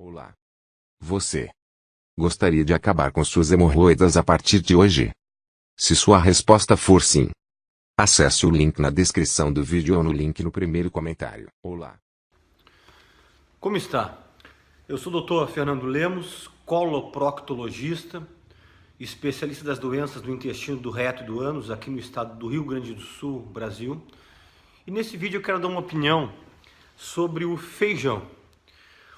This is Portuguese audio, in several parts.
Olá. Você gostaria de acabar com suas hemorroidas a partir de hoje? Se sua resposta for sim, acesse o link na descrição do vídeo ou no link no primeiro comentário. Olá. Como está? Eu sou o Dr. Fernando Lemos, coloproctologista, especialista das doenças do intestino, do reto e do ânus aqui no estado do Rio Grande do Sul, Brasil. E nesse vídeo eu quero dar uma opinião sobre o feijão.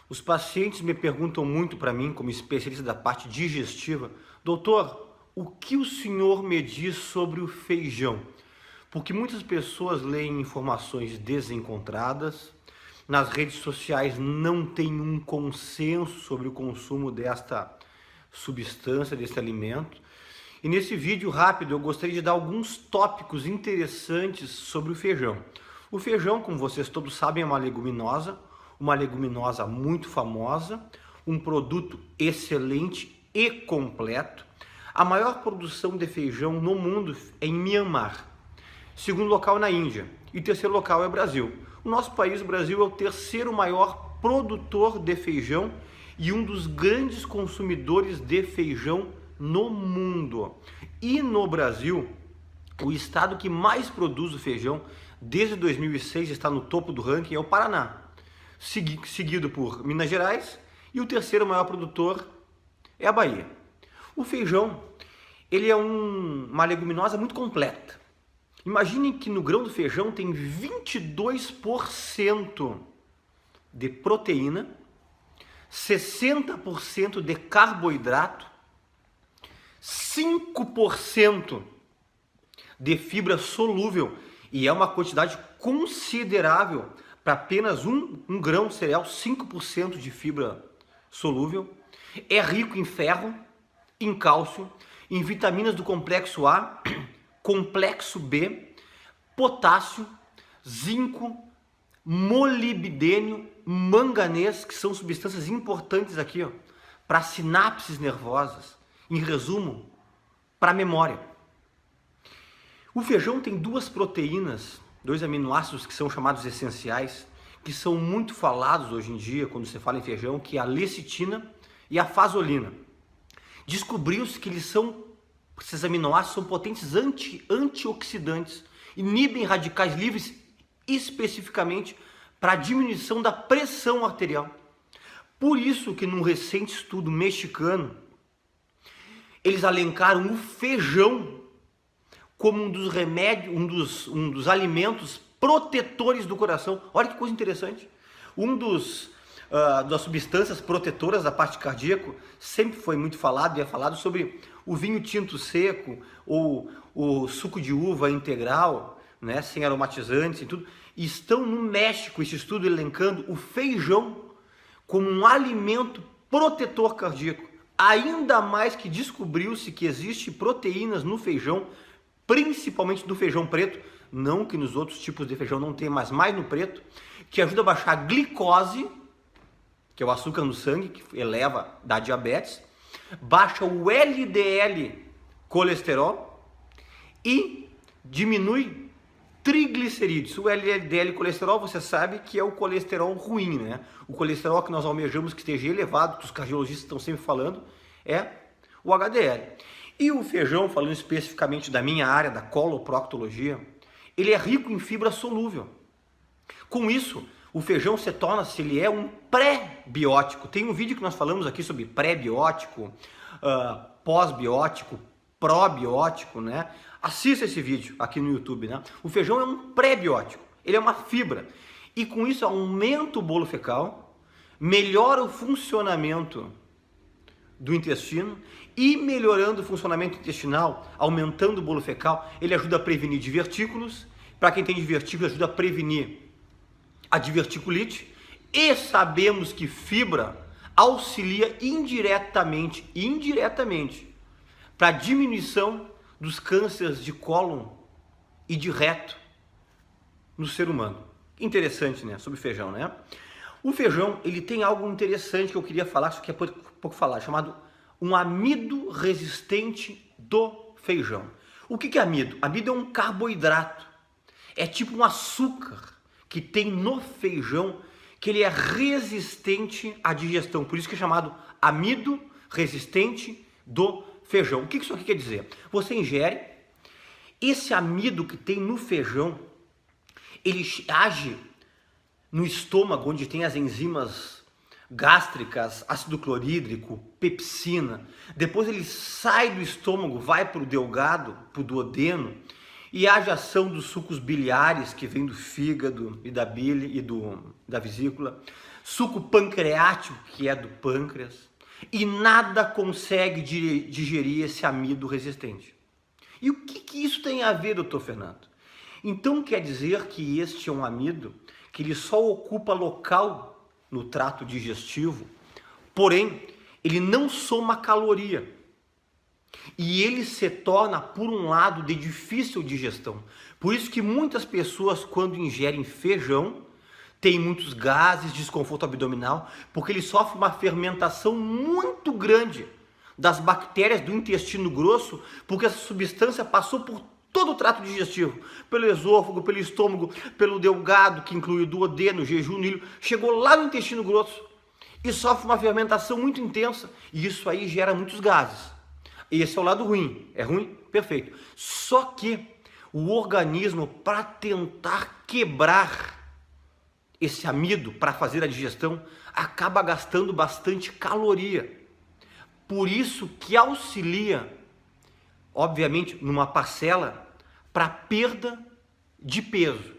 Os pacientes me perguntam muito para mim, como especialista da parte digestiva, doutor, o que o senhor me diz sobre o feijão? Porque muitas pessoas leem informações desencontradas, nas redes sociais não tem um consenso sobre o consumo desta substância, desse alimento. E nesse vídeo rápido eu gostaria de dar alguns tópicos interessantes sobre o feijão. O feijão, como vocês todos sabem, é uma leguminosa muito famosa, um produto excelente e completo. A maior produção de feijão no mundo é em Myanmar, segundo local na Índia e terceiro local é o Brasil. O nosso país, o Brasil, é o terceiro maior produtor de feijão e um dos grandes consumidores de feijão no mundo. E no Brasil, o estado que mais produz o feijão desde 2006 está no topo do ranking é o Paraná, seguido por Minas Gerais, e o terceiro maior produtor é a Bahia. O feijão, ele é uma leguminosa muito completa. Imaginem que no grão do feijão tem 22% de proteína, 60% de carboidrato, 5% de fibra solúvel, e é uma quantidade considerável para apenas um grão de cereal, 5% de fibra solúvel. É rico em ferro, em cálcio, em vitaminas do complexo A, complexo B, potássio, zinco, molibdênio, manganês, que são substâncias importantes aqui, para sinapses nervosas. Em resumo, para a memória. O feijão tem duas proteínas, dois aminoácidos que são chamados essenciais, que são muito falados hoje em dia quando se fala em feijão, que é a lecitina e a fasolina. Descobriu-se que esses aminoácidos são potentes antioxidantes, inibem radicais livres especificamente para a diminuição da pressão arterial. Por isso que num recente estudo mexicano, eles alencaram o feijão como um dos remédios, um dos alimentos protetores do coração. Olha que coisa interessante. Das substâncias protetoras da parte cardíaca sempre foi muito falado e é falado sobre o vinho tinto seco ou o suco de uva integral, né, sem aromatizantes e tudo. E estão no México esse estudo elencando o feijão como um alimento protetor cardíaco. Ainda mais que descobriu-se que existe proteínas no feijão, principalmente do feijão preto, não que nos outros tipos de feijão não tem, mas mais no preto, que ajuda a baixar a glicose, que é o açúcar no sangue, que eleva, dá diabetes, baixa o LDL colesterol e diminui triglicerídeos. O LDL colesterol, você sabe que é o colesterol ruim, né? O colesterol que nós almejamos que esteja elevado, que os cardiologistas estão sempre falando, é o HDL. E o feijão, falando especificamente da minha área, da coloproctologia, ele é rico em fibra solúvel. Com isso, o feijão ele é um pré-biótico. Tem um vídeo que nós falamos aqui sobre pré-biótico, pós-biótico, probiótico, né? Assista esse vídeo aqui no YouTube, né? O feijão é um pré-biótico, ele é uma fibra. E com isso aumenta o bolo fecal, melhora o funcionamento do intestino e melhorando o funcionamento intestinal, aumentando o bolo fecal, ele ajuda a prevenir divertículos. Para quem tem divertículos, ajuda a prevenir a diverticulite. E sabemos que fibra auxilia indiretamente para a diminuição dos cânceres de cólon e de reto no ser humano. Interessante, né? Sobre feijão, né? O feijão, ele tem algo interessante que eu queria falar, só que é pouco falar, chamado um amido resistente do feijão. O que é amido? Amido é um carboidrato. É tipo um açúcar que tem no feijão que ele é resistente à digestão, por isso que é chamado amido resistente do feijão. O que isso aqui quer dizer? Você ingere, esse amido que tem no feijão, ele age no estômago, onde tem as enzimas gástricas, ácido clorídrico, pepsina. Depois ele sai do estômago, vai para o delgado, para o duodeno, e age a ação dos sucos biliares que vem do fígado e da bile e da vesícula, suco pancreático que é do pâncreas, e nada consegue digerir esse amido resistente. E o que isso tem a ver, doutor Fernando? Então quer dizer que este é um amido que ele só ocupa local no trato digestivo, porém ele não soma caloria. E ele se torna, por um lado, de difícil digestão. Por isso que muitas pessoas, quando ingerem feijão, têm muitos gases, desconforto abdominal, porque ele sofre uma fermentação muito grande das bactérias do intestino grosso, porque essa substância passou por todo o trato digestivo, pelo esôfago, pelo estômago, pelo delgado, que inclui o duodeno, jejum, níleo, chegou lá no intestino grosso e sofre uma fermentação muito intensa, e isso aí gera muitos gases. Esse é o lado ruim. É ruim? Perfeito. Só que o organismo, para tentar quebrar esse amido, para fazer a digestão, acaba gastando bastante caloria. Por isso que auxilia, obviamente, numa parcela, para perda de peso.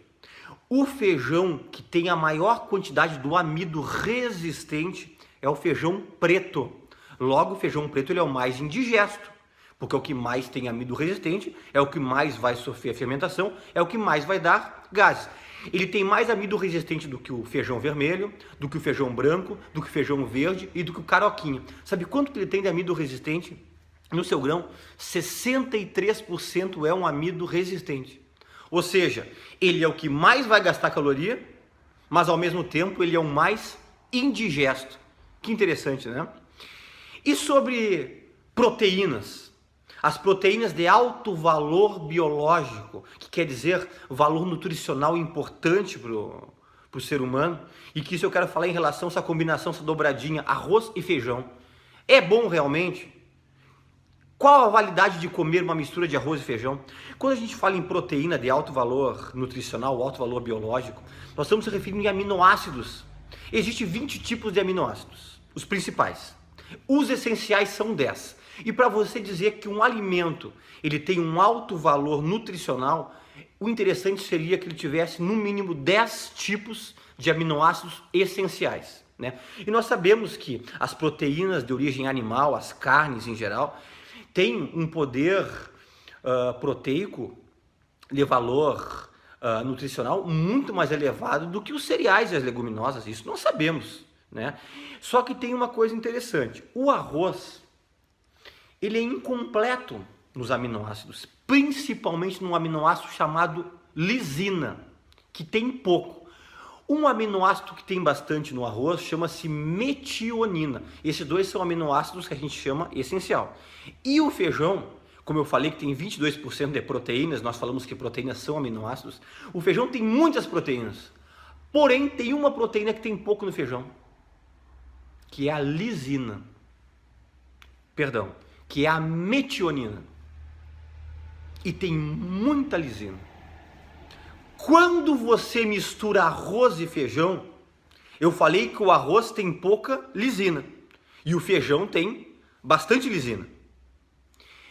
O feijão que tem a maior quantidade do amido resistente é o feijão preto. Logo, o feijão preto ele é o mais indigesto, porque é o que mais tem amido resistente, é o que mais vai sofrer a fermentação, é o que mais vai dar gases. Ele tem mais amido resistente do que o feijão vermelho, do que o feijão branco, do que o feijão verde e do que o caroquinho. Sabe quanto que ele tem de amido resistente? No seu grão, 63% é um amido resistente. Ou seja, ele é o que mais vai gastar caloria, mas ao mesmo tempo ele é o mais indigesto. Que interessante, né? E sobre proteínas? As proteínas de alto valor biológico, que quer dizer valor nutricional importante para o ser humano, e que isso eu quero falar em relação a essa combinação, essa dobradinha, arroz e feijão. É bom realmente? Qual a validade de comer uma mistura de arroz e feijão? Quando a gente fala em proteína de alto valor nutricional, alto valor biológico, nós estamos se referindo em aminoácidos. Existem 20 tipos de aminoácidos, os principais. Os essenciais são 10. E para você dizer que um alimento ele tem um alto valor nutricional, o interessante seria que ele tivesse no mínimo 10 tipos de aminoácidos essenciais, né? E nós sabemos que as proteínas de origem animal, as carnes em geral, têm um poder proteico de valor nutricional muito mais elevado do que os cereais e as leguminosas. Isso nós sabemos, né? Só que tem uma coisa interessante. O arroz, ele é incompleto nos aminoácidos, principalmente num aminoácido chamado lisina, que tem pouco. Um aminoácido que tem bastante no arroz chama-se metionina. Esses dois são aminoácidos que a gente chama essencial. E o feijão, como eu falei que tem 22% de proteínas, nós falamos que proteínas são aminoácidos, o feijão tem muitas proteínas. Porém, tem uma proteína que tem pouco no feijão, que é a lisina. Perdão, que é a metionina. E tem muita lisina. Quando você mistura arroz e feijão, eu falei que o arroz tem pouca lisina e o feijão tem bastante lisina.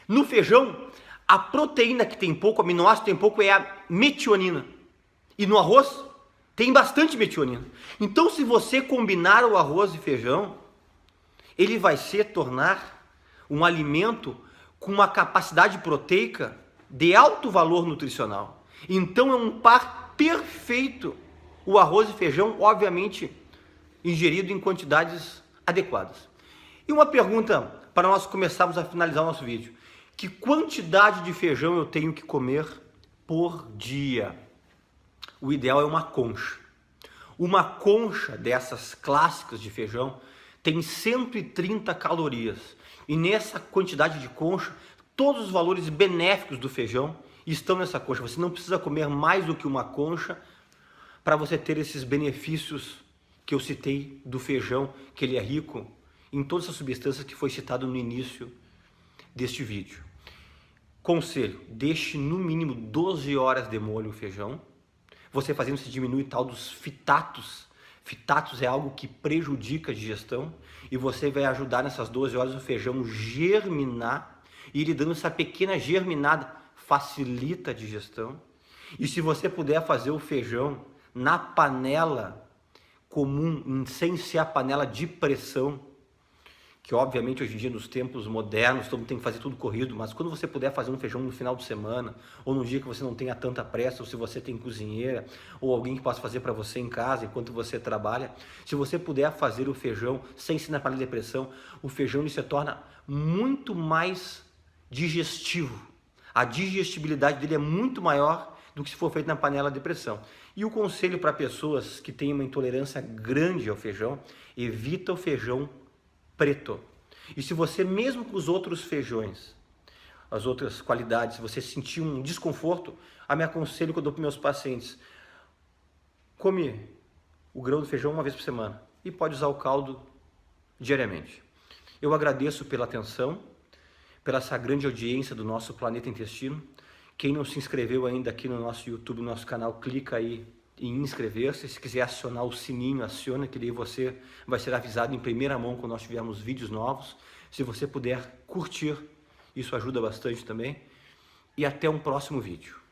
No feijão, a proteína que tem pouco, o aminoácido tem pouco, é a metionina. E no arroz, tem bastante metionina. Então, se você combinar o arroz e feijão, ele vai se tornar um alimento com uma capacidade proteica de alto valor nutricional. Então é um par perfeito o arroz e feijão, obviamente ingerido em quantidades adequadas. E uma pergunta para nós começarmos a finalizar o nosso vídeo: que quantidade de feijão eu tenho que comer por dia? O ideal é uma concha. Uma concha dessas clássicas de feijão tem 130 calorias. E nessa quantidade de concha, todos os valores benéficos do feijão estão nessa concha. Você não precisa comer mais do que uma concha para você ter esses benefícios que eu citei do feijão, que ele é rico em todas as substâncias que foi citado no início deste vídeo. Conselho, deixe no mínimo 12 horas de molho o feijão. Você fazendo isso diminui tal dos fitatos. Fitatos é algo que prejudica a digestão e você vai ajudar nessas 12 horas o feijão germinar e ele dando essa pequena germinada facilita a digestão. E se você puder fazer o feijão na panela comum, sem ser a panela de pressão, que obviamente hoje em dia nos tempos modernos todo mundo tem que fazer tudo corrido, mas quando você puder fazer um feijão no final de semana, ou num dia que você não tenha tanta pressa, ou se você tem cozinheira, ou alguém que possa fazer para você em casa enquanto você trabalha, se você puder fazer o feijão sem ser na panela de pressão, o feijão ele se torna muito mais digestivo. A digestibilidade dele é muito maior do que se for feito na panela de pressão. E o conselho para pessoas que têm uma intolerância grande ao feijão, evita o feijão preto. E se você, mesmo com os outros feijões, as outras qualidades, se você sentir um desconforto, eu me aconselho que eu dou para meus pacientes, come o grão do feijão uma vez por semana e pode usar o caldo diariamente. Eu agradeço pela atenção, pela essa grande audiência do nosso Planeta Intestino. Quem não se inscreveu ainda aqui no nosso YouTube, no nosso canal, clica aí em inscrever-se. Se quiser acionar o sininho, aciona, que daí você vai ser avisado em primeira mão quando nós tivermos vídeos novos. Se você puder curtir, isso ajuda bastante também. E até um próximo vídeo.